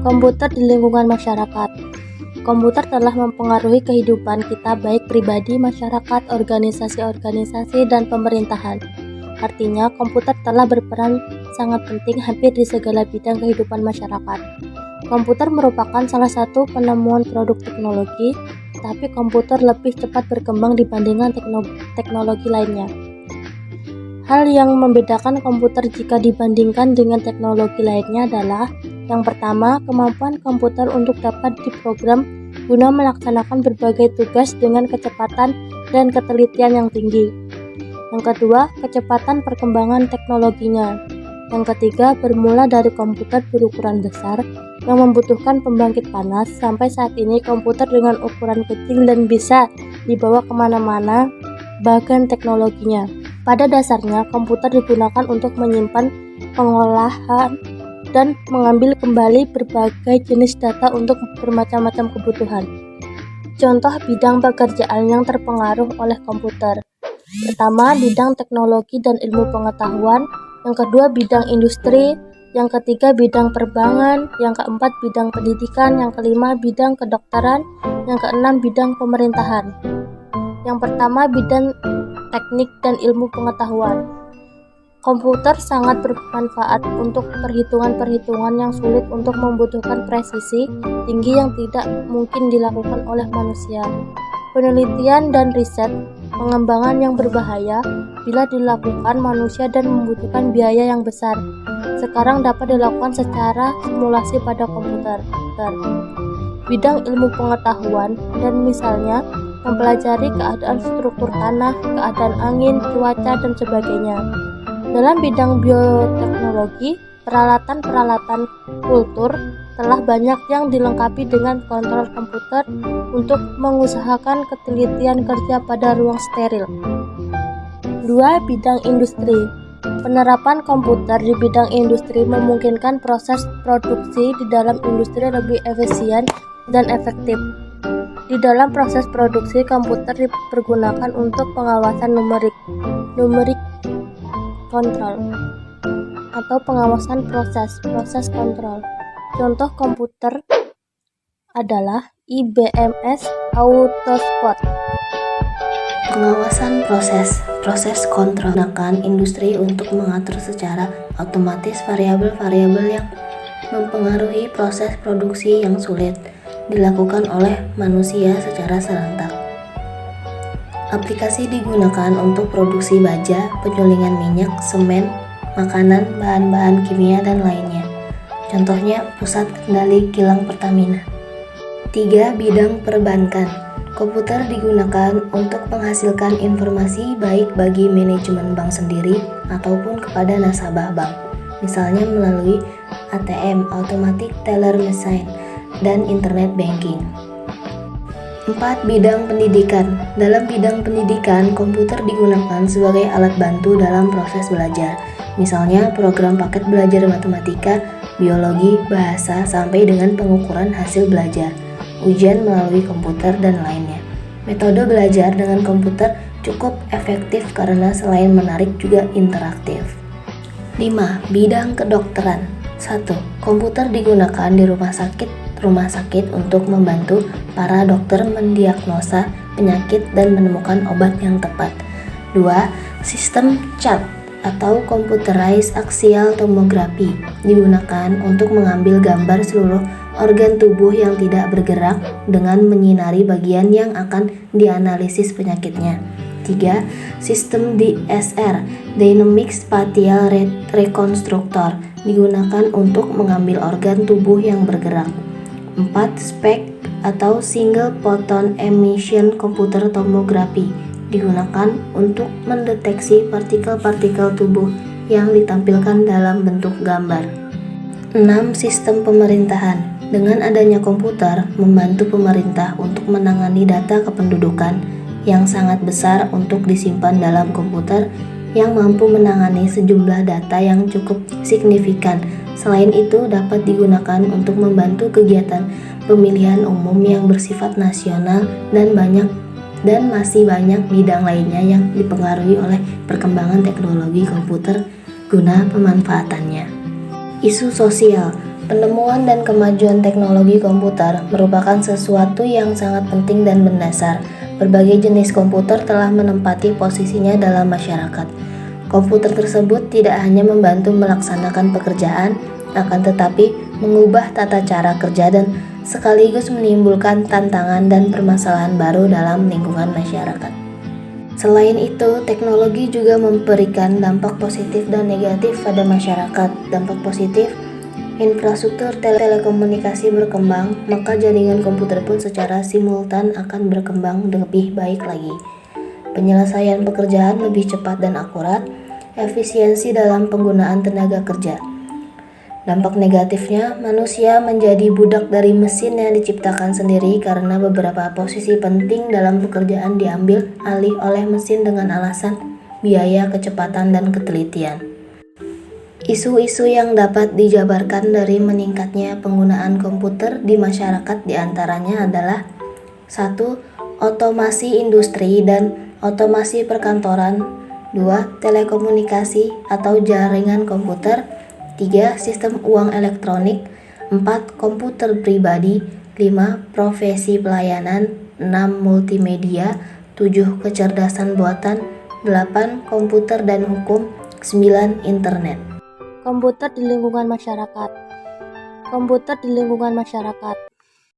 Komputer di lingkungan masyarakat. Komputer telah mempengaruhi kehidupan kita baik pribadi, masyarakat, organisasi-organisasi, dan pemerintahan. Artinya, komputer telah berperan sangat penting hampir di segala bidang kehidupan masyarakat. Komputer merupakan salah satu penemuan produk teknologi, tapi komputer lebih cepat berkembang dibandingkan teknologi lainnya. Hal yang membedakan komputer jika dibandingkan dengan teknologi lainnya adalah yang pertama, kemampuan komputer untuk dapat diprogram guna melaksanakan berbagai tugas dengan kecepatan dan ketelitian yang tinggi. Yang kedua, kecepatan perkembangan teknologinya. Yang ketiga, bermula dari komputer berukuran besar yang membutuhkan pembangkit panas, sampai saat ini komputer dengan ukuran kecil dan bisa dibawa kemana-mana bahkan teknologinya. Pada dasarnya, komputer digunakan untuk menyimpan, pengolahan, dan mengambil kembali berbagai jenis data untuk bermacam-macam kebutuhan. Contoh bidang pekerjaan yang terpengaruh oleh komputer. Pertama, bidang teknologi dan ilmu pengetahuan. Yang kedua, bidang industri. Yang ketiga, bidang perbankan. Yang keempat, bidang pendidikan. Yang kelima, bidang kedokteran. Yang keenam, bidang pemerintahan. Yang pertama, bidang teknik dan ilmu pengetahuan. Komputer sangat bermanfaat untuk perhitungan-perhitungan yang sulit untuk membutuhkan presisi tinggi yang tidak mungkin dilakukan oleh manusia. Penelitian dan riset, pengembangan yang berbahaya bila dilakukan manusia dan membutuhkan biaya yang besar, sekarang dapat dilakukan secara simulasi pada komputer. Bidang ilmu pengetahuan dan misalnya mempelajari keadaan struktur tanah, keadaan angin, cuaca, dan sebagainya. Dalam bidang bioteknologi, peralatan-peralatan kultur telah banyak yang dilengkapi dengan kontrol komputer untuk mengusahakan ketelitian kerja pada ruang steril. 2. Bidang industri. Penerapan komputer di bidang industri memungkinkan proses produksi di dalam industri lebih efisien dan efektif. Di dalam proses produksi, komputer dipergunakan untuk pengawasan numerik kontrol atau pengawasan proses kontrol. Contoh komputer adalah IBMS AutoSpot. Pengawasan proses kontrol menggunakan industri untuk mengatur secara otomatis variabel-variabel yang mempengaruhi proses produksi yang sulit dilakukan oleh manusia secara serentak. Aplikasi digunakan untuk produksi baja, penyulingan minyak, semen, makanan, bahan-bahan kimia, dan lainnya. Contohnya, pusat kendali kilang Pertamina. 3. Bidang perbankan. Komputer digunakan untuk menghasilkan informasi baik bagi manajemen bank sendiri ataupun kepada nasabah bank, misalnya melalui ATM, Automatic Teller Machine, dan Internet Banking. 4. Bidang pendidikan. Dalam bidang pendidikan, komputer digunakan sebagai alat bantu dalam proses belajar, misalnya program paket belajar matematika, biologi, bahasa, sampai dengan pengukuran hasil belajar, ujian melalui komputer, dan lainnya. Metode belajar dengan komputer cukup efektif karena selain menarik juga interaktif. 5. Bidang kedokteran. 1. Komputer digunakan di rumah sakit untuk membantu para dokter mendiagnosa penyakit dan menemukan obat yang tepat. 2. Sistem CAT atau Computerized Axial Tomography digunakan untuk mengambil gambar seluruh organ tubuh yang tidak bergerak dengan menyinari bagian yang akan dianalisis penyakitnya. 3. Sistem DSR Dynamic Spatial Reconstructor digunakan untuk mengambil organ tubuh yang bergerak. 4. SPECT atau Single Photon Emission Computer Tomography digunakan untuk mendeteksi partikel-partikel tubuh yang ditampilkan dalam bentuk gambar. 6. Sistem pemerintahan. Dengan adanya komputer, membantu pemerintah untuk menangani data kependudukan yang sangat besar untuk disimpan dalam komputer yang mampu menangani sejumlah data yang cukup signifikan. Selain itu, dapat digunakan untuk membantu kegiatan pemilihan umum yang bersifat nasional dan masih banyak bidang lainnya yang dipengaruhi oleh perkembangan teknologi komputer guna pemanfaatannya. Isu sosial. Penemuan dan kemajuan teknologi komputer merupakan sesuatu yang sangat penting dan mendasar. Berbagai jenis komputer telah menempati posisinya dalam masyarakat. Komputer tersebut tidak hanya membantu melaksanakan pekerjaan, akan tetapi mengubah tata cara kerja dan sekaligus menimbulkan tantangan dan permasalahan baru dalam lingkungan masyarakat. Selain itu, teknologi juga memberikan dampak positif dan negatif pada masyarakat. Dampak positif, infrastruktur telekomunikasi berkembang, maka jaringan komputer pun secara simultan akan berkembang lebih baik lagi. Penyelesaian pekerjaan lebih cepat dan akurat, efisiensi dalam penggunaan tenaga kerja. Dampak negatifnya, manusia menjadi budak dari mesin yang diciptakan sendiri karena beberapa posisi penting dalam pekerjaan diambil alih oleh mesin dengan alasan biaya, kecepatan, dan ketelitian. Isu-isu yang dapat dijabarkan dari meningkatnya penggunaan komputer di masyarakat diantaranya adalah 1. Otomasi industri dan otomasi perkantoran. 2. Telekomunikasi atau jaringan komputer. 3. Sistem uang elektronik. 4. Komputer pribadi. 5. Profesi pelayanan. 6. Multimedia. 7. Kecerdasan buatan. 8. Komputer dan hukum. 9. Internet. Komputer di lingkungan masyarakat. Komputer di lingkungan masyarakat.